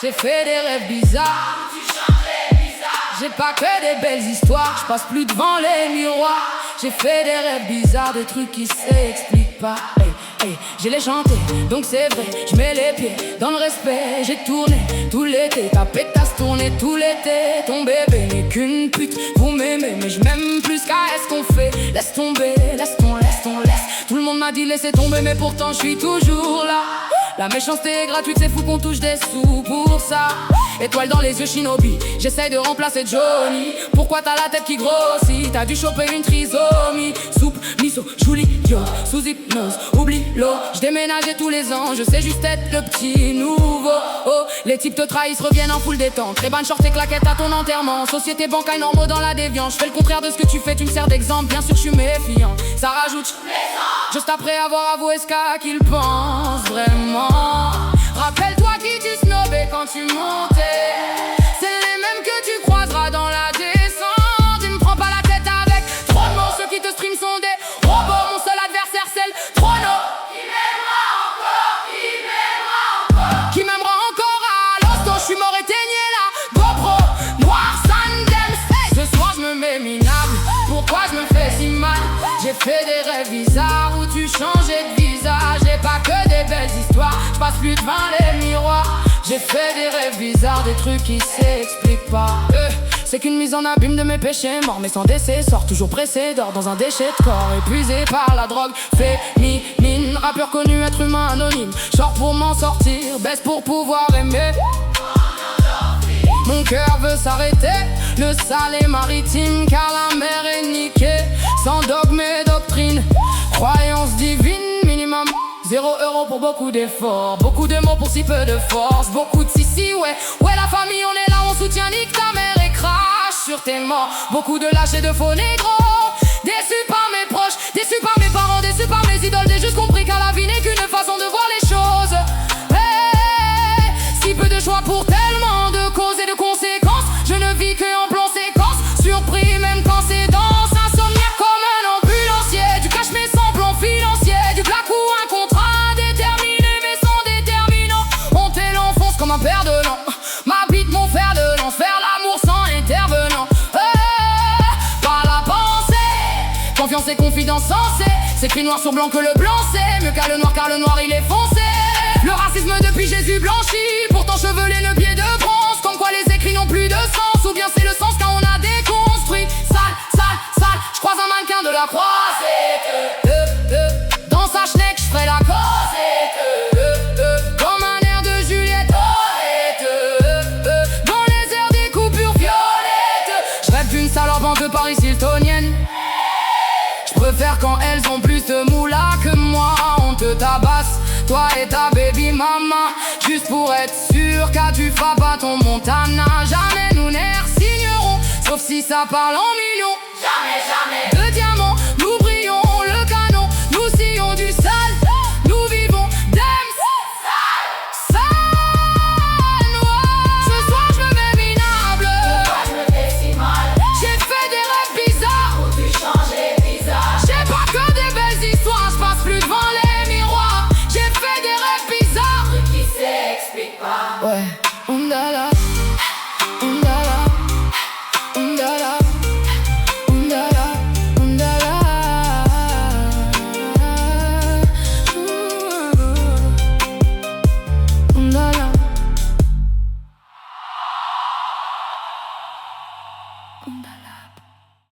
J'ai fait des rêves bizarres. J'ai pas que des belles histoires. Je passe plus devant les miroirs. J'ai fait des rêves bizarres, des trucs qui s'expliquent pas. Hey, j'ai les chanté, donc c'est vrai. Je mets les pieds dans le respect. J'ai tourné tout l'été, ta pétasse tournée tout l'été. Ton bébé n'est qu'une pute, vous m'aimez, mais je m'aime plus. Qu'est-ce qu'on fait? Laisse tomber, laisse. Tout le monde m'a dit laissez tomber, mais pourtant je suis toujours là. La méchanceté est gratuite, c'est fou qu'on touche des sous pour ça. Étoile dans les yeux, shinobi, j'essaye de remplacer Johnny. Pourquoi t'as la tête qui grossit? T'as dû choper une trisomie. Soupe, miso, jouli, yo, sous hypnose, oublie l'eau. J'déménageais tous les ans, je sais juste être le petit nouveau. Oh, les types te trahissent, reviennent en full détente. Très bonne short et claquettes à ton enterrement. Société bancaire normaux dans la déviance. Je fais le contraire de ce que tu fais, tu me sers d'exemple. Bien sûr je suis méfiant, ça rajoute juste après avoir avoué ce qu'à qu'il pense vraiment. Rappelle-toi qui tu snobais quand tu montais. C'est les mêmes que tu croiseras dans la descente. Tu me prends pas la tête avec trop de mots. Ceux qui te stream sont des robots. Mon seul adversaire c'est le chrono. Qui m'aimera encore à l'hosto. Je suis mort éteigné là. GoPro, noir, Sandem. Ce soir je me mets minable. Pourquoi je me fais si mal? J'ai fait des rêves bizarres où tu changeais de visage. J'ai pas que des belles histoires, je passe plus devant les miroirs. J'ai fait des rêves bizarres, des trucs qui s'expliquent pas. C'est qu'une mise en abîme de mes péchés, mort mais sans décès. Sort toujours pressé, dort dans un déchet de corps. Épuisé par la drogue, féminine. Rappeur connu, être humain anonyme. Sors pour m'en sortir, baisse pour pouvoir aimer. Mon cœur veut s'arrêter, le sale est maritime. Car la mer est niquée, sans dogme et doctrine. Croyance divine, minimum 0 € pour beaucoup d'efforts. Beaucoup de mots pour si peu de force. Beaucoup de si, ouais la famille on est là, on soutient. Nique ta mère et crache sur tes morts. Beaucoup de lâches et de faux négros. Déçus par mes proches, déçus par mes parents, déçus par mes idoles. J'ai juste compris qu'à la vie n'est qu'une façon de voir les choses. Si peu de choix pour tellement de causes et de conséquences. Je ne vis que en plan séquence. Surpris même quand c'est dense. Insomniaque comme un ambulancier. Du cash mais sans plan financier. Du claque ou un contrat indéterminé mais sans déterminant. On te l'enfonce comme un père de lance. Ma bite mon fer de lance. Faire l'amour sans intervenant. Par la pensée. Confiance et confidence sensée. C'est écrit noir sur blanc que le blanc c'est mieux qu'à le noir car le noir il est foncé. Le racisme depuis Jésus blanchi. Pourtant chevelé le pied de bronze. Comme quoi les écrits n'ont plus de sens. Ou bien c'est le sens quand on a déconstruit. Sale, j'croise un mannequin de la croisée. Dans sa schneck j'ferai la causette. Comme un air de Juliette Honnête. Dans les airs des coupures violettes. J'rêve d'une salope un peu Paris Hiltonienne. J'préfère quand elles ont plus de moula que moi. On te tabasse, toi et ta baby mama. Juste pour être sûr qu'à tu feras pas ton Montana. Jamais nous ne signerons, sauf si ça parle en millions.